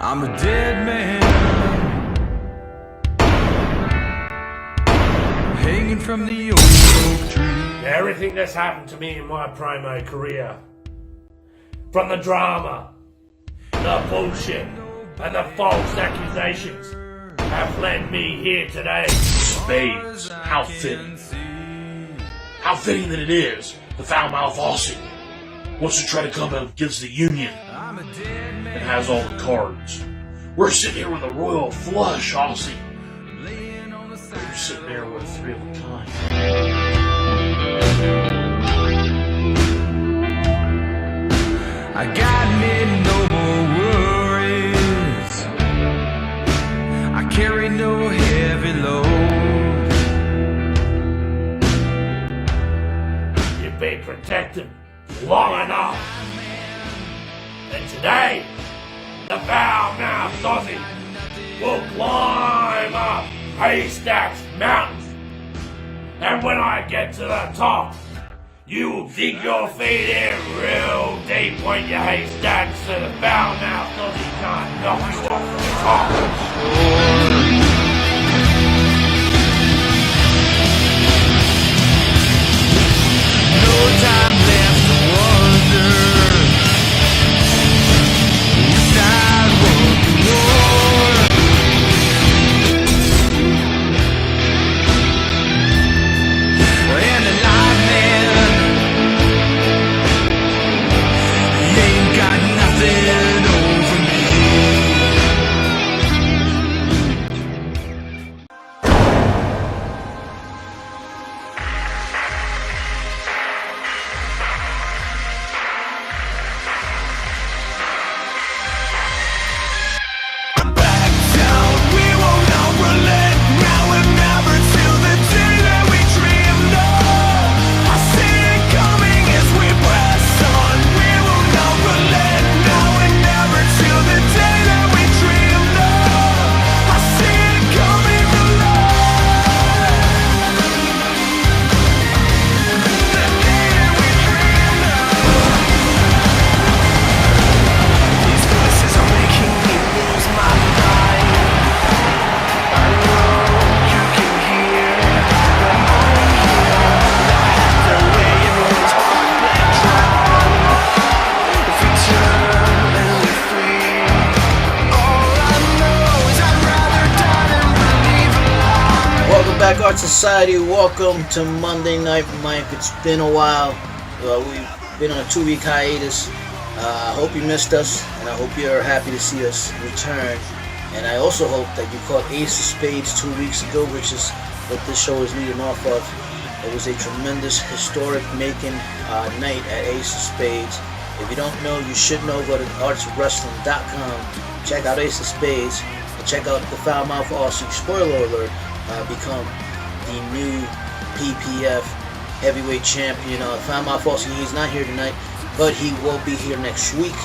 I'm a dead man, hanging from the old oak tree. Everything that's happened to me in my primary career, from the drama, the bullshit, and the false accusations, have led me here today. Spades, how fitting. How fitting that it is the foul-mouthed Aussie wants to try to come up against the Union and has all the cards. We're sitting here with a royal flush, Aussie. You're sitting there with three of a kind. I got me no more worries. I carry no heavy load. You've been protected long enough. And today, the foul-mouthed Aussie will climb up Haystack's mountains. And when I get to the top, you will dig your feet in real deep when your haystacks, so the foul-mouthed Aussie can't knock you off the top. No time left to wonder. It's not what you want. And the live man, he ain't got nothing over me. Back Art Society, welcome to Monday Night Mike. It's been a while. We've been on a 2-week hiatus. I hope you missed us, and I hope you're happy to see us return. And I also hope that you caught Ace of Spades 2 weeks ago, which is what this show is leading off of. It was a tremendous, historic-making night at Ace of Spades. If you don't know, you should know. Go to artswrestling.com. Check out Ace of Spades, and check out the foul-mouthed Aussie. Spoiler alert. Become the new PPF heavyweight champion. Foul-mouthed Aussie, he's not here tonight, but he will be here next week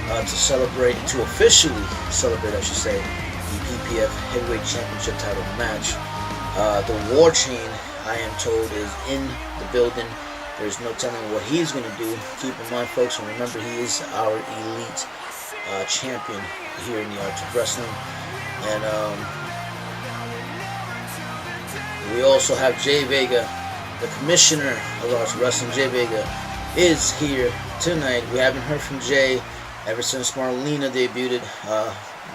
to celebrate, to officially celebrate, I should say, the PPF heavyweight championship title match. The WarChain, I am told, is in the building. There's no telling what he's going to do. Keep in mind, folks, and remember, he is our elite champion here in the Arts of Wrestling. And we also have J.Vega, the commissioner of Arts Wrestling. J.Vega is here tonight. We haven't heard from Jay ever since Marlena debuted.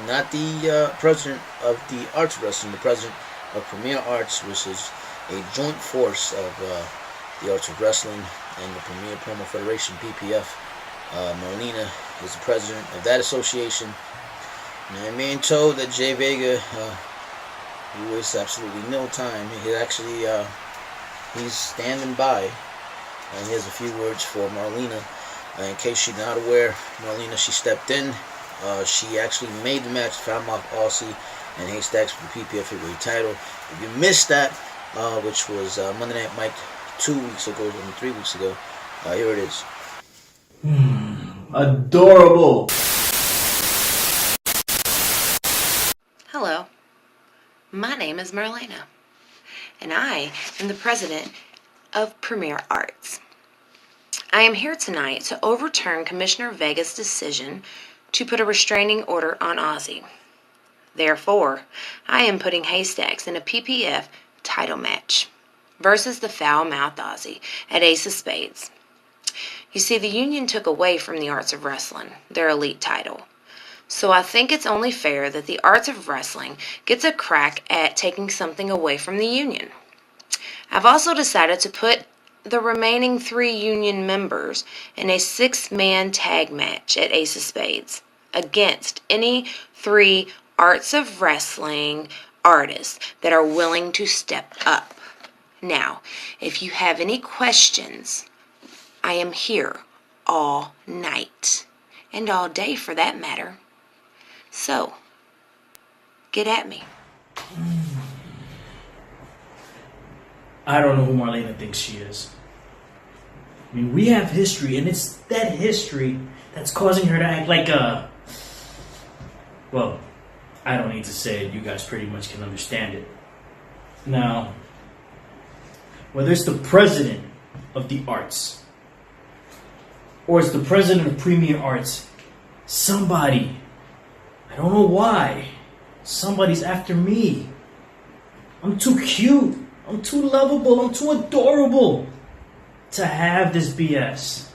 Not the president of the Arts Wrestling, the president of Premier Arts, which is a joint force of the Arts of Wrestling and the Premier Promo Federation, PPF. Marlena is the president of that association. And I'm being told that J.Vega he wastes absolutely no time. He actually, he's standing by, and he has a few words for Marlena. In case she's not aware, Marlena, she stepped in. She actually made the match, foul-mouthed Aussie and Haystacks for the PPF heavyweight title. If you missed that, which was Monday Night Mike 2 weeks ago, 3 weeks ago, here it is. Adorable. Hello. My name is Marlena, and I am the president of Premier Arts. I am here tonight to overturn Commissioner Vega's decision to put a restraining order on Aussie. Therefore, I am putting Haystacks in a PPF title match versus the foul-mouthed Aussie at Ace of Spades. You see, the union took away from the Arts of Wrestling their elite title. So I think it's only fair that the Arts of Wrestling gets a crack at taking something away from the union. I've also decided to put the remaining 3 union members in a 6-man tag match at Ace of Spades against any 3 Arts of Wrestling artists that are willing to step up. Now, if you have any questions, I am here all night, and all day for that matter. So, get at me. I don't know who Marlena thinks she is. I mean, we have history, and it's that history that's causing her to act like a... Well, I don't need to say it. You guys pretty much can understand it. Now, whether it's the president of the arts or it's the president of Premium Arts, somebody, I don't know why, somebody's after me. I'm too cute. I'm too lovable. I'm too adorable to have this BS.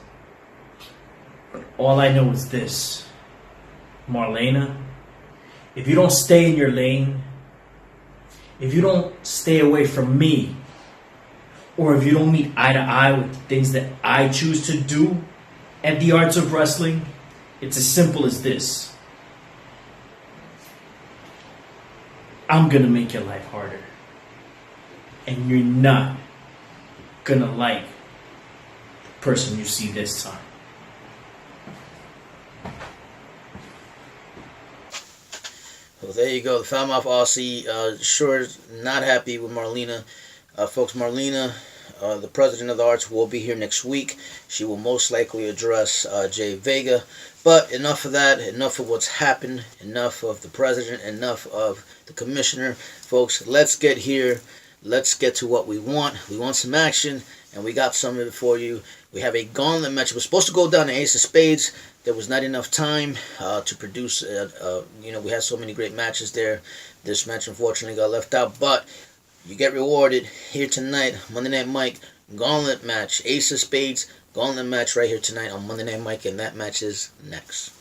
But all I know is this. Marlena, if you don't stay in your lane, if you don't stay away from me, or if you don't meet eye to eye with the things that I choose to do at the Arts of Wrestling, it's as simple as this. I'm gonna make your life harder. And you're not gonna like the person you see this time. Well, there you go. The foul-mouthed Aussie sure is not happy with Marlena. Folks, Marlena, the president of the arts, will be here next week. She will most likely address J.Vega. But enough of that. Enough of what's happened. Enough of the president. Enough of the commissioner. Folks, let's get here. Let's get to what we want. We want some action, and we got some of it for you. We have a gauntlet match. It was supposed to go down to Ace of Spades. There was not enough time to produce. We had so many great matches there. This match, unfortunately, got left out. But you get rewarded here tonight, Monday Night Mike, gauntlet match. Ace of Spades, gauntlet match right here tonight on Monday Night Mike, and that match is next.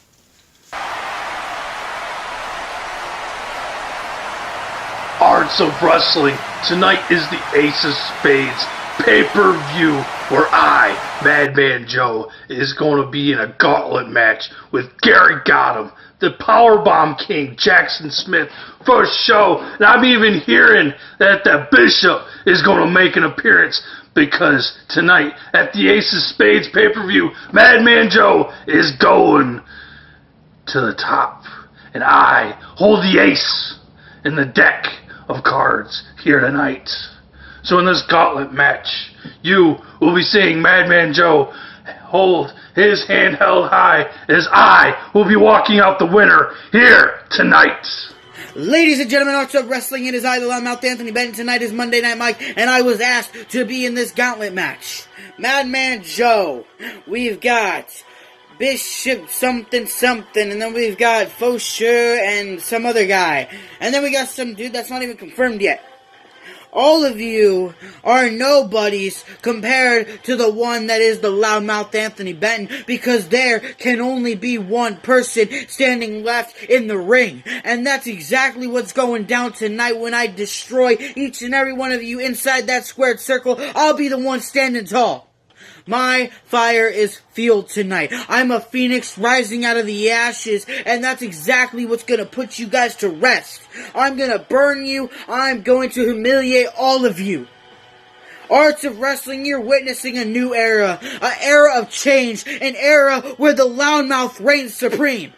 Arts of Wrestling. Tonight is the Ace of Spades pay-per-view where I, Madman Joe, is going to be in a gauntlet match with Gary Gotham, the Powerbomb King, Jackson Smith, first show. And I'm even hearing that the Bishop is going to make an appearance because tonight at the Ace of Spades pay-per-view, Madman Joe is going to the top. And I hold the ace in the deck of cards here tonight. So in this gauntlet match, you will be seeing Madman Joe hold his hand held high as I will be walking out the winner here tonight. Ladies and gentlemen, Arts of Wrestling, it is I, the loudmouth Anthony Benton. Tonight is Monday Night Mike, and I was asked to be in this gauntlet match. Madman Joe, we've got Bishop something, and then we've got Faucheur and some other guy. And then we got some dude that's not even confirmed yet. All of you are nobodies compared to the one that is the loudmouth Anthony Benton, because there can only be one person standing left in the ring. And that's exactly what's going down tonight when I destroy each and every one of you inside that squared circle. I'll be the one standing tall. My fire is fueled tonight. I'm a phoenix rising out of the ashes, and that's exactly what's going to put you guys to rest. I'm going to burn you. I'm going to humiliate all of you. Arts of Wrestling, you're witnessing a new era. An era of change. An era where the loudmouth reigns supreme.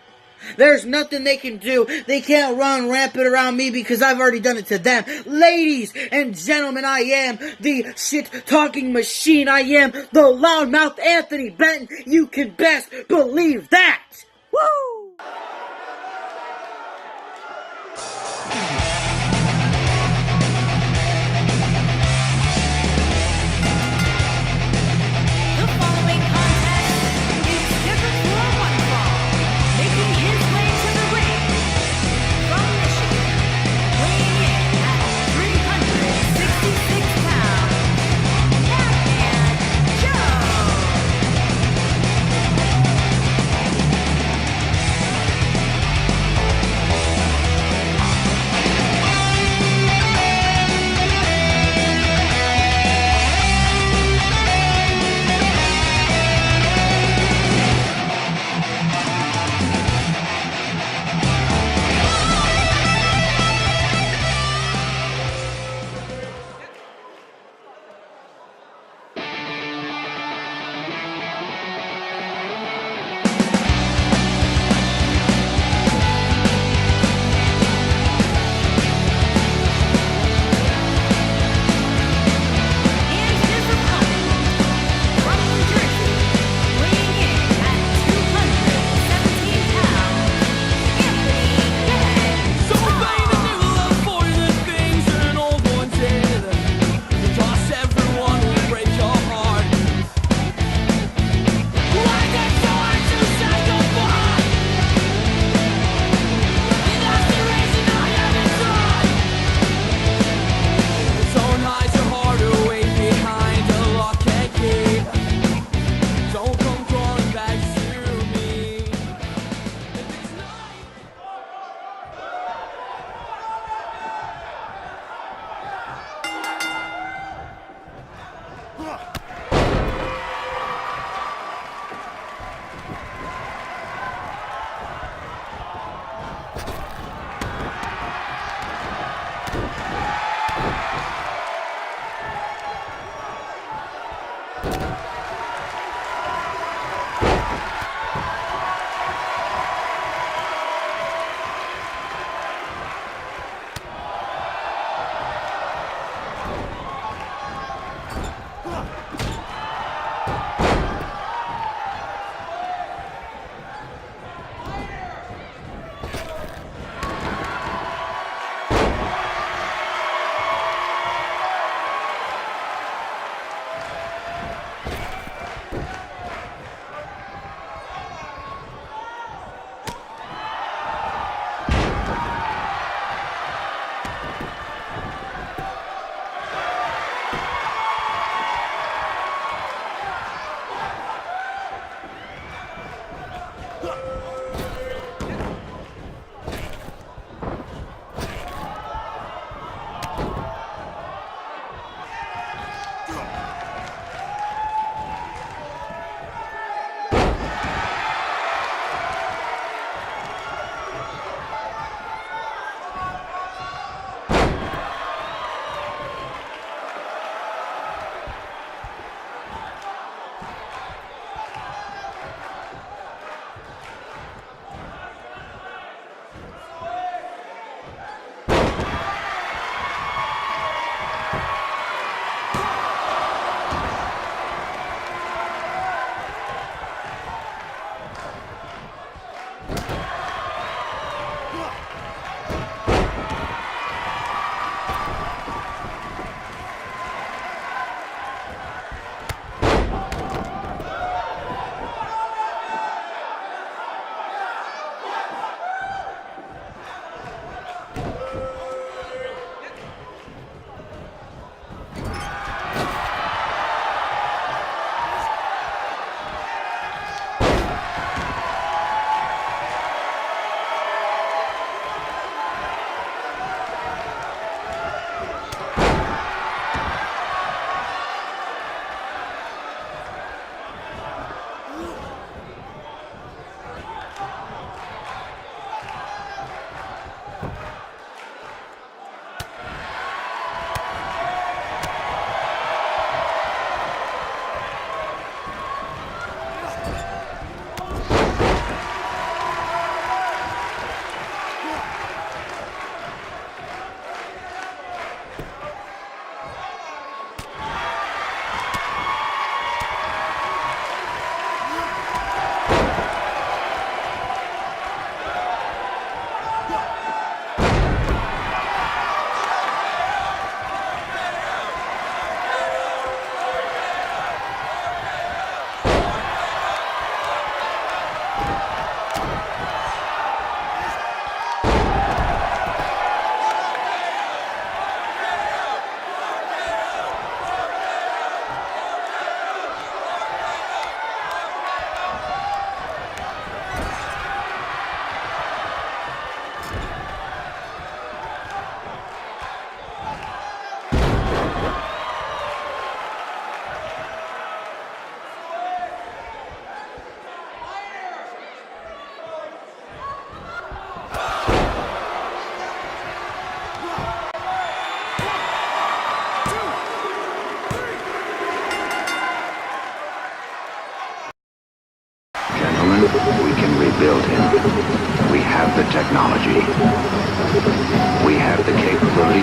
There's nothing they can do. They can't run rampant around me because I've already done it to them. Ladies and gentlemen, I am the shit-talking machine. I am the loudmouth Anthony Benton. You can best believe that. Woo! The following contest is scheduled for one fall, making his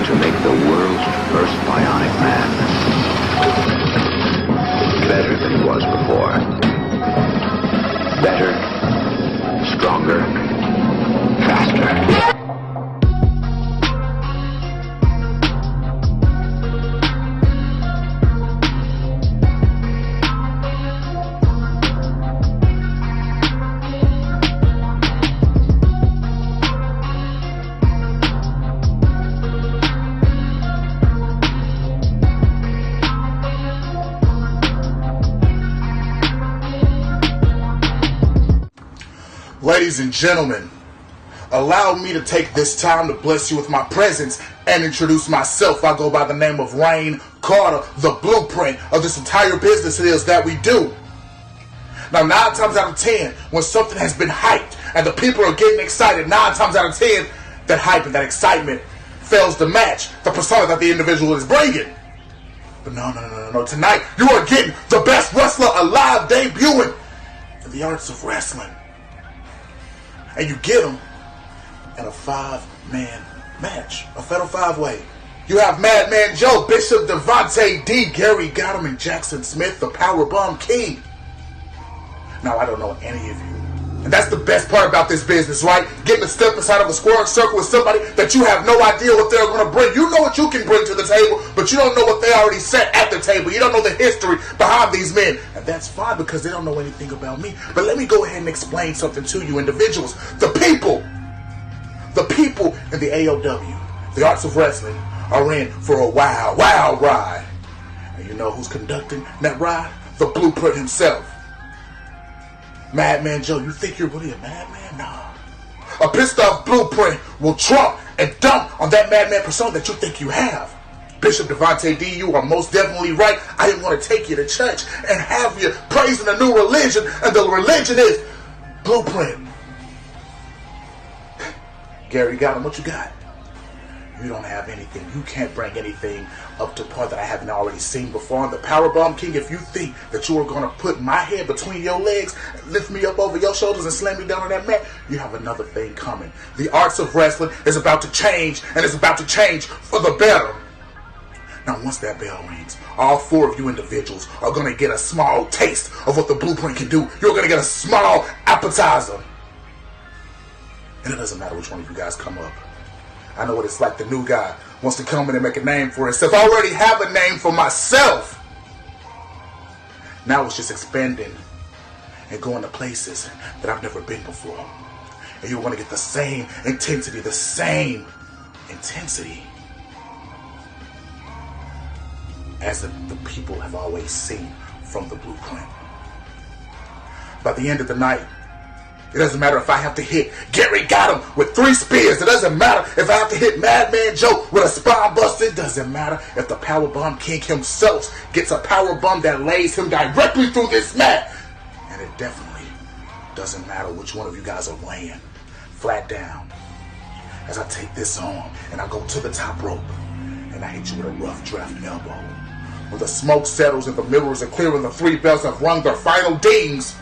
to make the world's first bionic man. Better than he was before. Better, stronger, faster. Ladies and gentlemen, allow me to take this time to bless you with my presence and introduce myself. I go by the name of Rain Carter, the blueprint of this entire business it is that we do. Now, 9 times out of 10, when something has been hyped and the people are getting excited, 9 times out of 10, that hype and that excitement fails to match the persona that the individual is bringing. But no. Tonight, you are getting the best wrestler alive debuting in the arts of wrestling. And you get them in a 5-man match, a fatal 5-way. You have Madman Joe, Bishop Devontae D, Gary Gotham, and Jackson Smith, the Powerbomb King. Now, I don't know any of you. And that's the best part about this business, right? Getting to step inside of a square circle with somebody that you have no idea what they're going to bring. You know what you can bring to the table, but you don't know what they already set at the table. You don't know the history behind these men. And that's fine because they don't know anything about me. But let me go ahead and explain something to you individuals. The people in the AOW, the arts of wrestling, are in for a wild ride. And you know who's conducting that ride? The blueprint himself. Madman Joe, you think you're really a madman? Nah. A pissed off blueprint will trump and dump on that madman persona that you think you have. Bishop Devontae D, you are most definitely right. I didn't want to take you to church and have you praising a new religion, and the religion is blueprint. Gary Gotham, what you got? You don't have anything. You can't bring anything up to par that I haven't already seen before. And the Powerbomb King, if you think that you are going to put my head between your legs, lift me up over your shoulders and slam me down on that mat, you have another thing coming. The arts of wrestling is about to change, and it's about to change for the better. Now, once that bell rings, all 4 of you individuals are going to get a small taste of what the blueprint can do. You're going to get a small appetizer. And it doesn't matter which one of you guys come up. I know what it's like. The new guy wants to come in and make a name for himself. I already have a name for myself. Now it's just expanding and going to places that I've never been before. And you're going to get the same intensity as the people have always seen from the blueprint. By the end of the night, it doesn't matter if I have to hit Gary Gotham with 3 spears. It doesn't matter if I have to hit Madman Joe with a spine buster. It doesn't matter if the Powerbomb King himself gets a powerbomb that lays him directly through this mat. And it definitely doesn't matter which one of you guys are laying flat down as I take this arm and I go to the top rope and I hit you with a rough draft elbow. When the smoke settles and the mirrors are clear and the 3 bells have rung their final dings,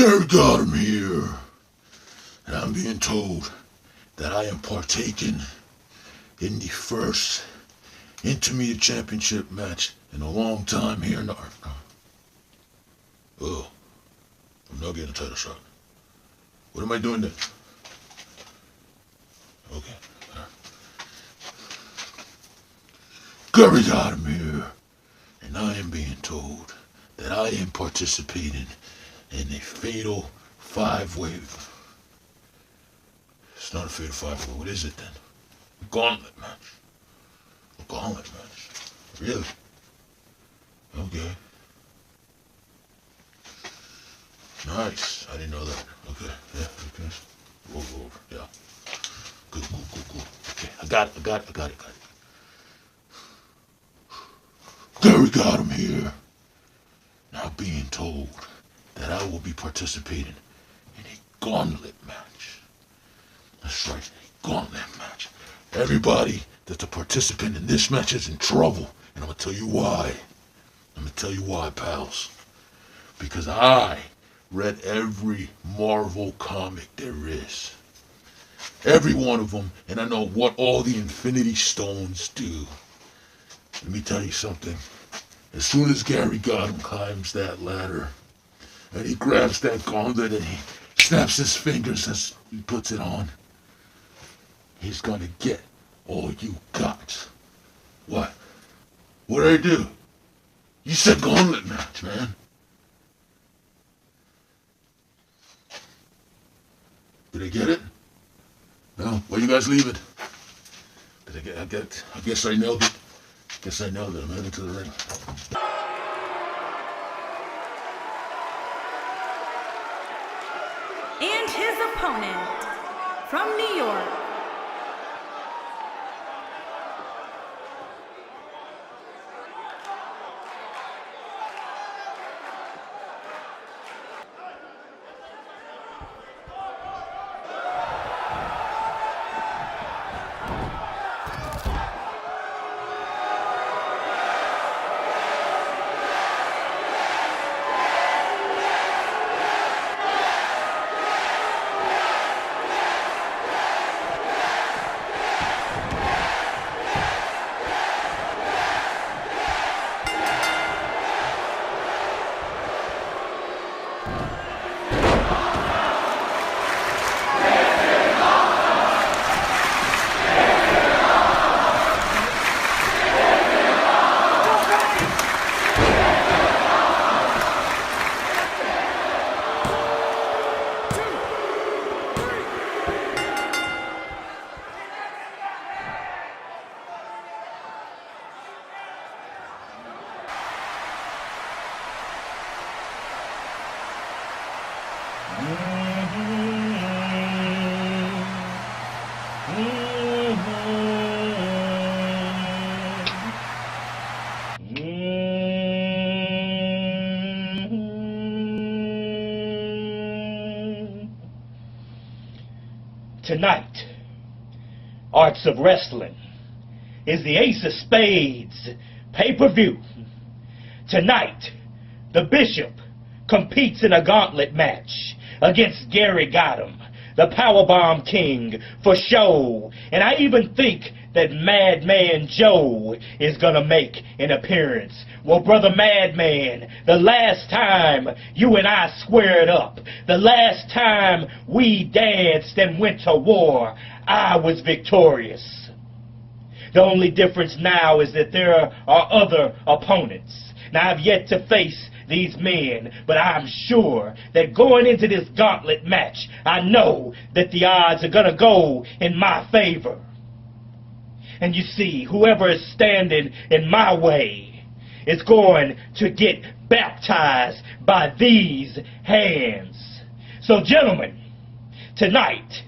Gary Gotham here, and I'm being told that I am partaking in the first InterMedia Championship match in a long time here in the... Oh, I'm not getting a title shot. What am I doing then? Okay. Gary Gotham here, and I am being told that I am participating in a fatal five-way. It's not a fatal five-way. What is it then? A gauntlet match. A gauntlet match. Really? Okay. Nice. I didn't know that. Okay. Yeah. Okay. Roll over. Yeah. Good. Okay. I got it. Gary Gotham here. Now being told that I will be participating in a gauntlet match. That's right, a gauntlet match. Everybody that's a participant in this match is in trouble, and I'm gonna tell you why. Pals. Because I read every Marvel comic there is. Every one of them, and I know what all the Infinity Stones do. Let me tell you something. As soon as Gary Gotham climbs that ladder, and he grabs that gauntlet and he snaps his fingers as he puts it on, he's gonna get all you got. What? What did I do? You said gauntlet match, man. Did I get it? No? Why you guys leaving? I guess I nailed it. I'm headed to the ring. And his opponent, from New York, Tonight, Arts of Wrestling is the Ace of Spades pay-per-view. Tonight, the Bishop competes in a gauntlet match against Gary Gotham, the Powerbomb King, for show. And I even think that Madman Joe is gonna make an appearance. Well, brother Madman, the last time you and I squared up, the last time we danced and went to war, I was victorious. The only difference now is that there are other opponents. Now, I've yet to face these men, but I'm sure that going into this gauntlet match, I know that the odds are gonna go in my favor. And you see, whoever is standing in my way is going to get baptized by these hands. So, gentlemen, tonight,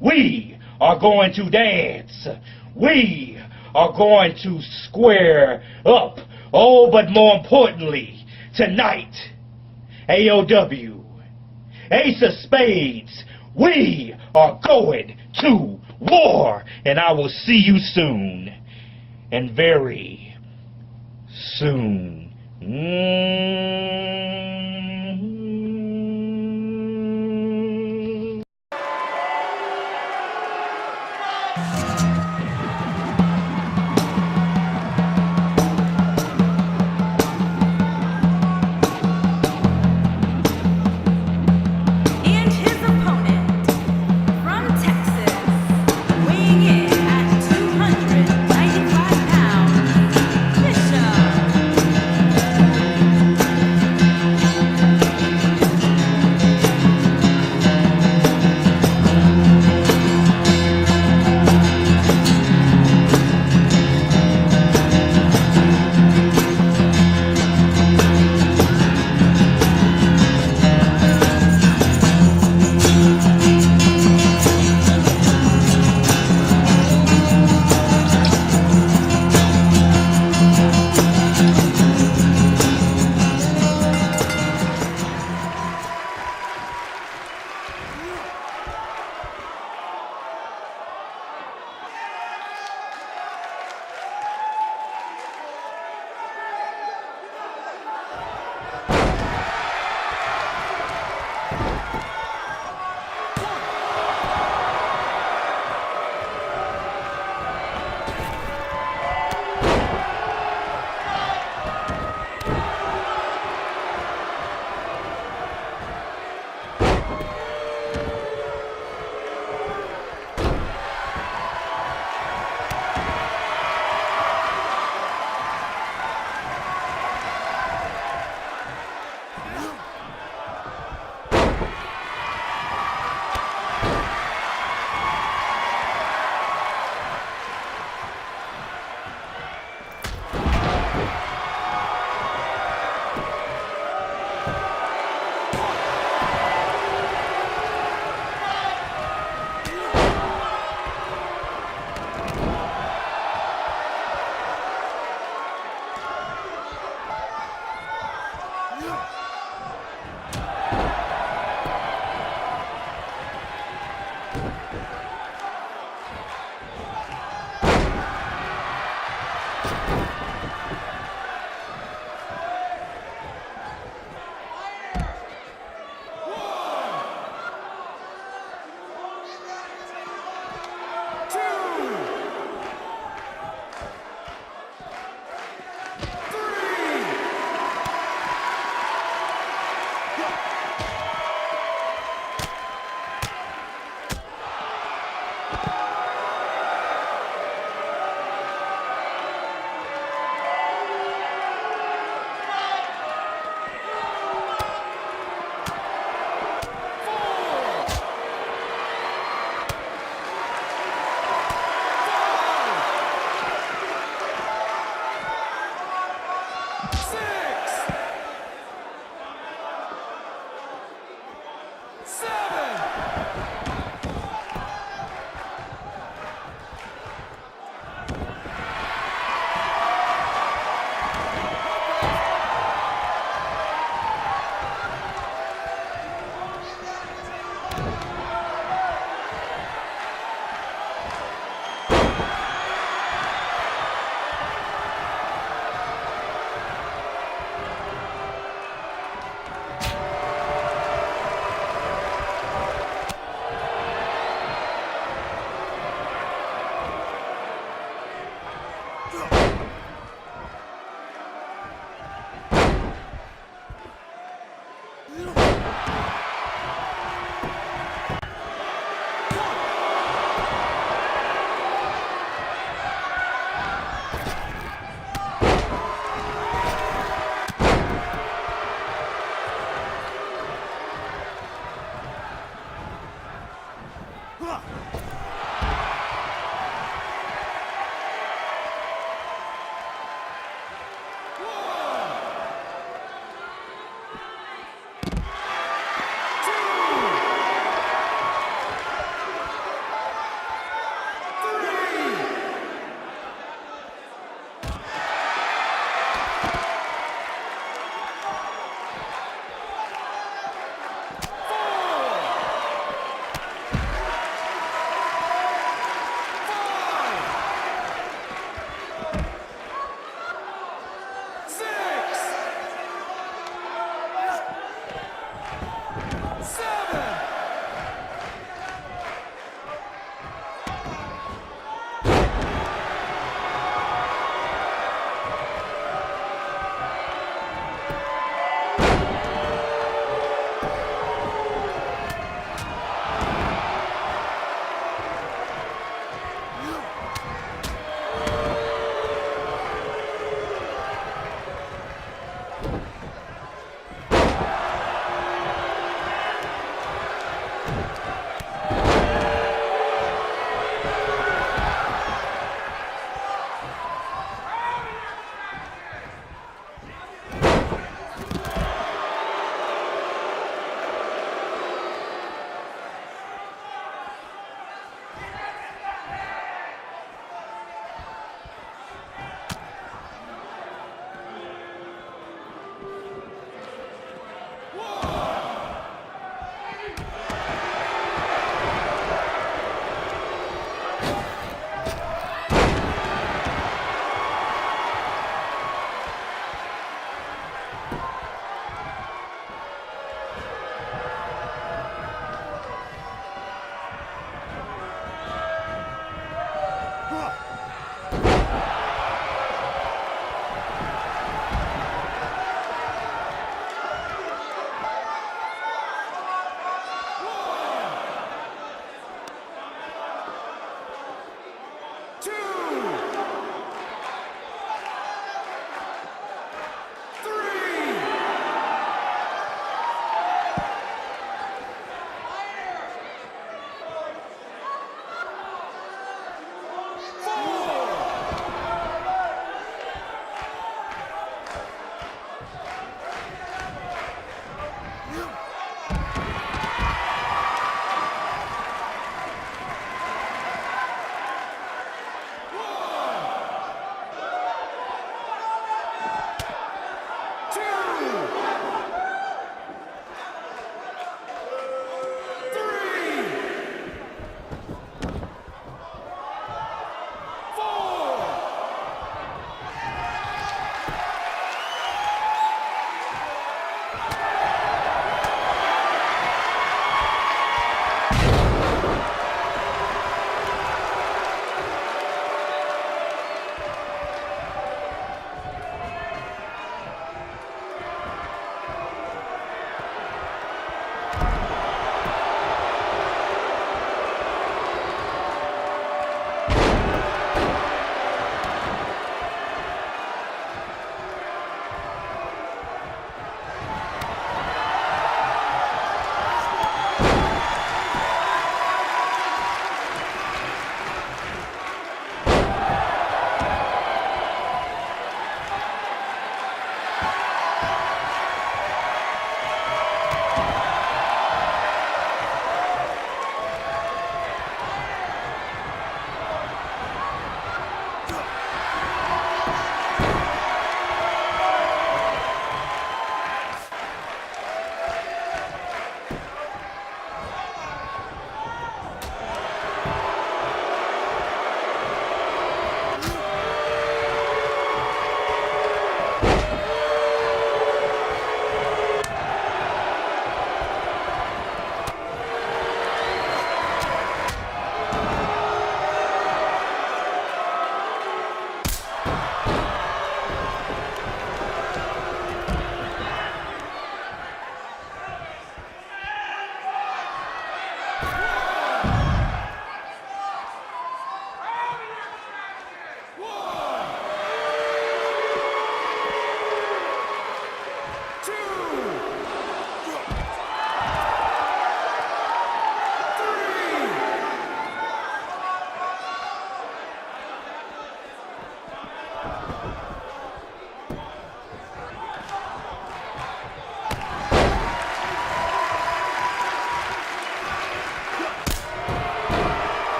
we are going to dance. We are going to square up. Oh, but more importantly, tonight, AOW, Ace of Spades, we are going to war, and I will see you soon, and very soon.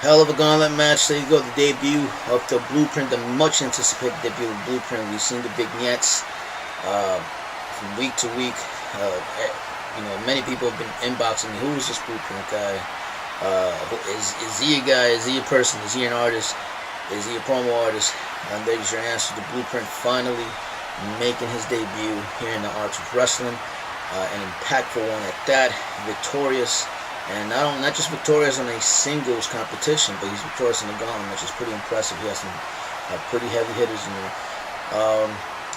Hell of a gauntlet match. There you go, the debut of the Blueprint, the much anticipated debut of Blueprint. We've seen the vignettes from week to week. Many people have been inboxing me. Who is this Blueprint guy? Is he a guy? Is he a person? Is he an artist? Is he a promo artist? And there's your answer. The Blueprint finally making his debut here in the Arts of Wrestling. An impactful one at that. Victorious. And not just victorious in a singles competition, but he's victorious in the gauntlet, which is pretty impressive. He has some pretty heavy hitters in there.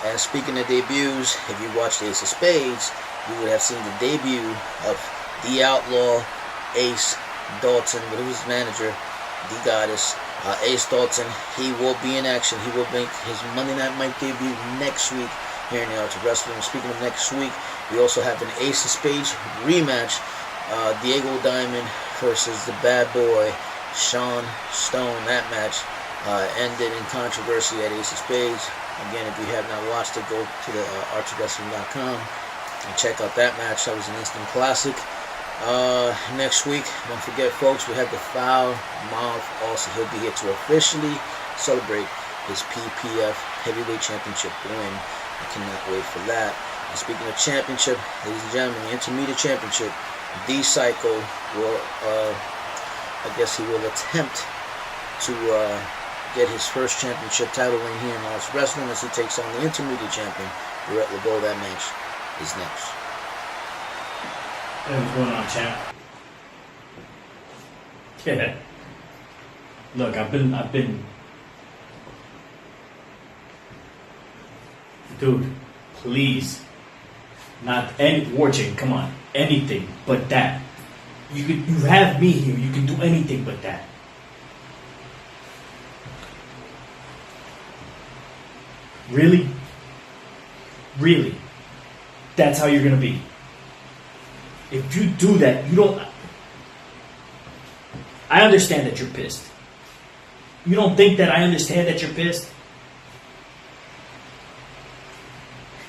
And speaking of debuts, if you watched Ace of Spades, you would have seen the debut of the Outlaw, Ace Dalton, with his manager, the Goddess, Ace Dalton. He will be in action. He will make his Monday Night Mike debut next week here in the Arts of Wrestling. Speaking of next week, we also have an Ace of Spades rematch. Diego Diamond versus the bad boy Sean Stone. That match ended in controversy at Ace of Spades. Again, if you have not watched it, go to the artsofwrestling.com and check out that match. That was an instant classic. Next week, don't forget, folks, we have the Foul Mouth Aussie. He'll be here to officially celebrate his PPF Heavyweight Championship win. I cannot wait for that. And speaking of championship, ladies and gentlemen, the InterMedia Championship, D-sycho will, I guess he will attempt to get his first championship title win here in Arts Wrestling as he takes on the InterMedia champion, Baret Lavoe. That match is next. Hey, what's going on, champ? Yeah. Look, I've been. Dude, please. Not any WarChain, come on. Anything but that. You have me here. You can do anything but that. Really? Really? That's how you're gonna be. If you do that, you don't. I understand that you're pissed. You don't think that I understand that you're pissed?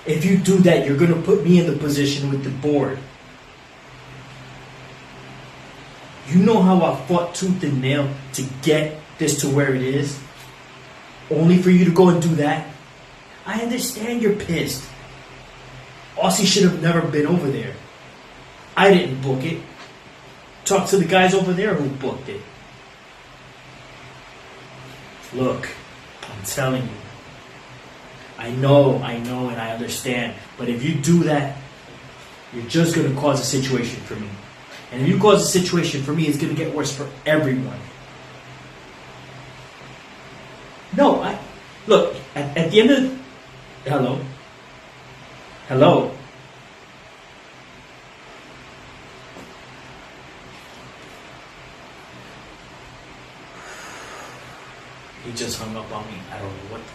If you do that, you're gonna put me in the position with the board. You know how I fought tooth and nail to get this to where it is? Only for you to go and do that? I understand you're pissed. Aussie should have never been over there. I didn't book it. Talk to the guys over there who booked it. Look, I'm telling you. I know, and I understand. But if you do that, you're just going to cause a situation for me. And if you cause a situation for me, it's going to get worse for everyone. No, look, at the end of... Hello? Hello? He just hung up on me. I don't know what the...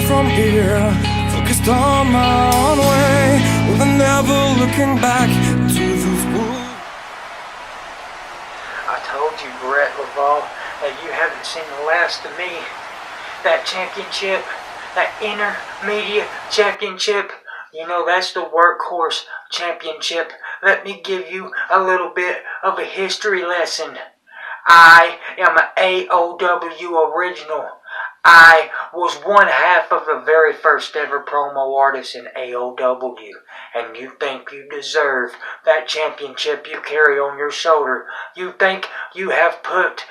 From here, focused on my own way, with a never looking back to those woods. I told you, Baret Lavoe, that you haven't seen the last of me. That championship, that InterMedia Championship, you know that's the workhorse championship. Let me give you a little bit of a history lesson. I am an AOW original. I was one half of the very first ever promo artist in AOW, and you think you deserve that championship you carry on your shoulder. You think you have put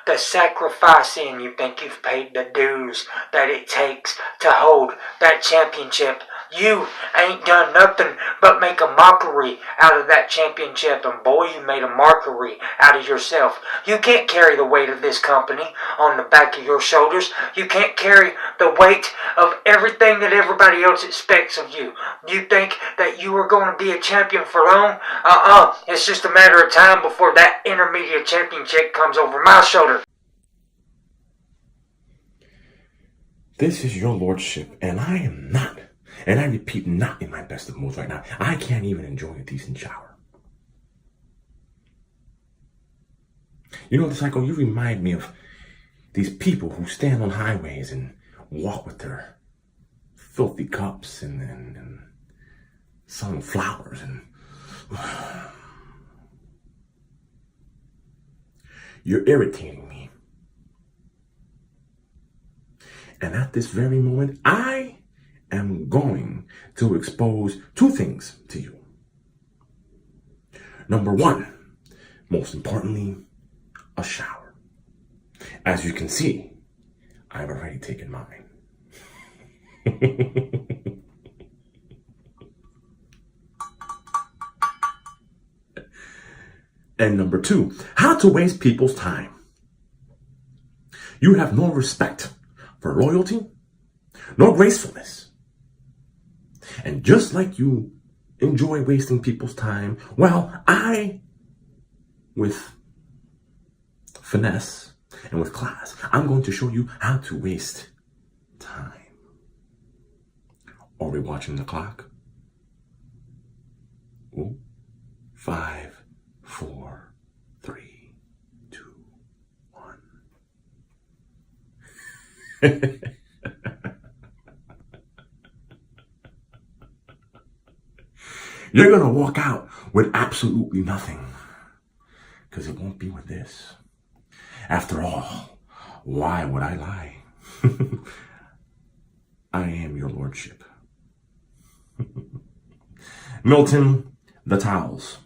the sacrifice in. You think you've paid the dues that it takes to hold that championship. You ain't done nothing but make a mockery out of that championship, and boy, you made a mockery out of yourself. You can't carry the weight of this company on the back of your shoulders. You can't carry the weight of everything that everybody else expects of you. You think that you are going to be a champion for long? It's just a matter of time before that InterMedia Championship comes over my shoulder. This is your lordship, and I am not. And I repeat, not in my best of moods right now. I can't even enjoy a decent shower. You know, D-sycho, you remind me of these people who stand on highways and walk with their filthy cups and selling flowers and... You're irritating me. And at this very moment, I am going to expose two things to you. Number one, most importantly, a shower. As you can see, I've already taken mine. And number two, how to waste people's time. You have no respect for loyalty, nor gracefulness. And just like you enjoy wasting people's time, well, I, with finesse and with class, I'm going to show you how to waste time. Are we watching the clock? Ooh. 5, 4, 3, 2, 1. You're going to walk out with absolutely nothing. Because it won't be with this. After all, why would I lie? I am your lordship. Milton, the towels.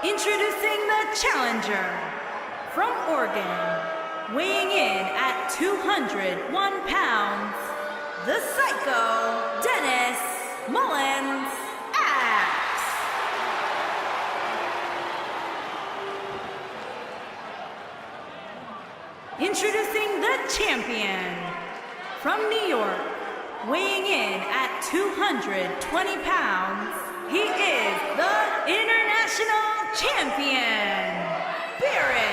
Introducing the challenger from Oregon, weighing in at 201 pounds, the Psycho Dennis Mullins Axe. Introducing the champion from New York, weighing in at 220 pounds, he is the international champion, Baret.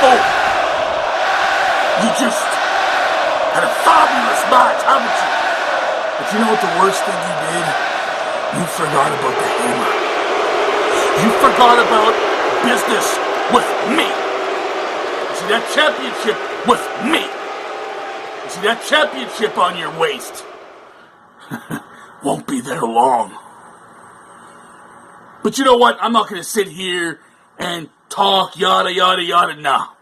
Oh, you just had a fabulous match, haven't you? But you know what the worst thing you did? You forgot about the hammer. You forgot about business with me. You see that championship with me. You see that championship on your waist. Won't be there long. But you know what? I'm not going to sit here and talk yada yada yada now.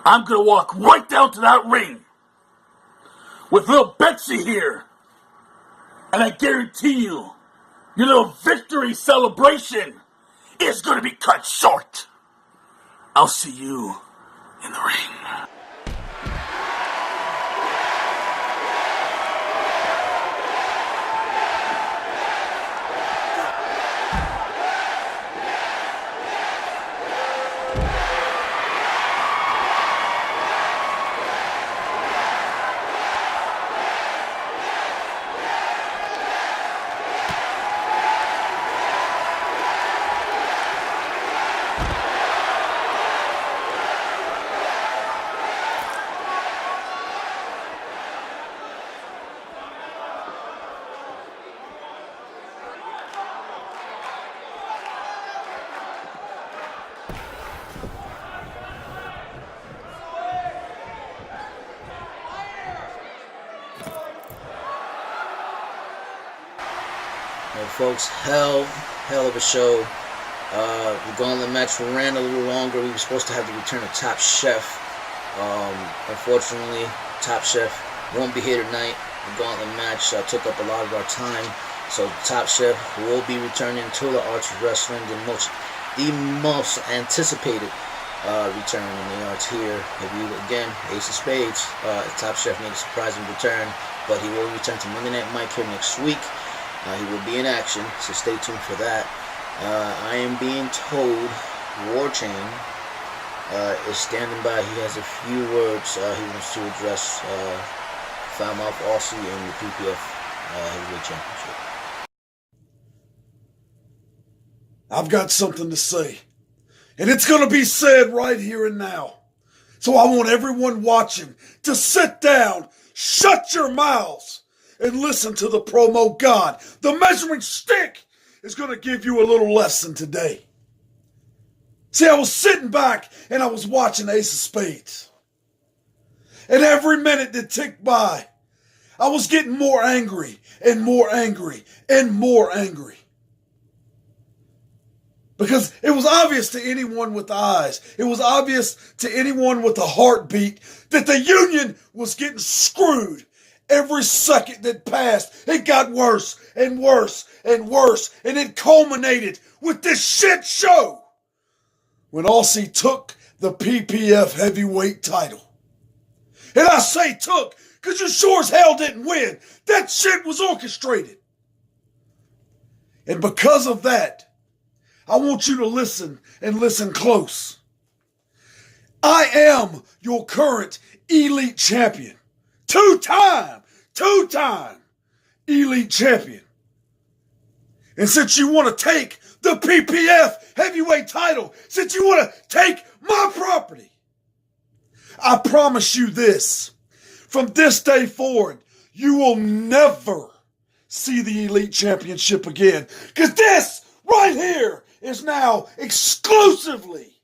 I'm going to walk right down to that ring with little Betsy here. And I guarantee you, your little victory celebration is going to be cut short. I'll see you in the ring. Well, folks, hell of a show. The Gauntlet match ran a little longer. We were supposed to have the return of Top Chef. Unfortunately, Top Chef won't be here tonight. The Gauntlet match took up a lot of our time. So Top Chef will be returning to the Arts of Wrestling, the most anticipated return in the arts here. Again, Ace of Spades. Top Chef made a surprising return, but he will return to Monday Night Mike here next week. He will be in action, so stay tuned for that. I am being told WarChain is standing by. He has a few words he wants to address Foulmouth Aussie and the PPF Heavyweight Championship. I've got something to say, and it's going to be said right here and now. So I want everyone watching to sit down, shut your mouths, and listen to the promo god. The measuring stick is going to give you a little lesson today. See, I was sitting back and I was watching Ace of Spades. And every minute that ticked by, I was getting more angry and more angry and more angry. Because it was obvious to anyone with eyes, it was obvious to anyone with a heartbeat that the union was getting screwed. Every second that passed, it got worse and worse and worse, and it culminated with this shit show when Aussie took the PPF heavyweight title. And I say took, because you sure as hell didn't win. That shit was orchestrated. And because of that, I want you to listen and listen close. I am your current elite champion. Two-time elite champion. And since you want to take the PPF heavyweight title, since you want to take my property, I promise you this. From this day forward, you will never see the elite championship again. Because this right here is now exclusively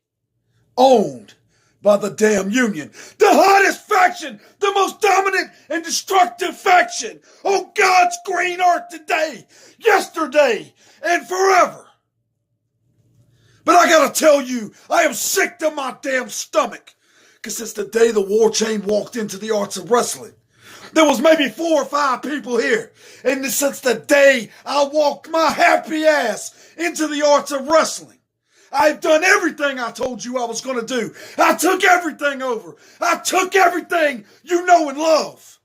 owned by the damn union. The hottest faction, the most dominant and destructive faction on God's green earth today, yesterday, and forever. But I gotta tell you, I am sick to my damn stomach. Because since the day the WarChain walked into the arts of wrestling, there was maybe 4 or 5 people here. And since the day I walked my happy ass into the arts of wrestling, I've done everything I told you I was going to do. I took everything over. I took everything you know and love.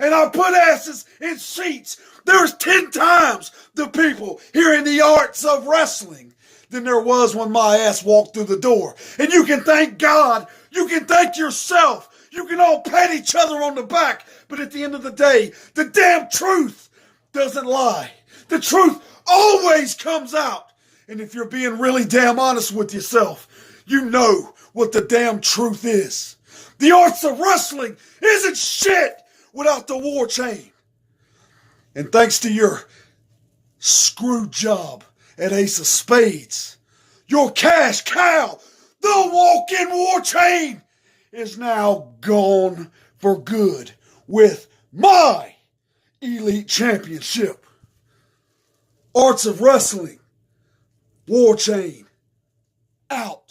And I put asses in seats. There's 10 times the people here in the arts of wrestling than there was when my ass walked through the door. And you can thank God. You can thank yourself. You can all pat each other on the back. But at the end of the day, the damn truth doesn't lie. The truth always comes out. And if you're being really damn honest with yourself, you know what the damn truth is. The arts of wrestling isn't shit without the WarChain. And thanks to your screw job at Ace of Spades, your cash cow, the walk-in WarChain, is now gone for good with my Elite Championship. Arts of Wrestling, WarChain, out.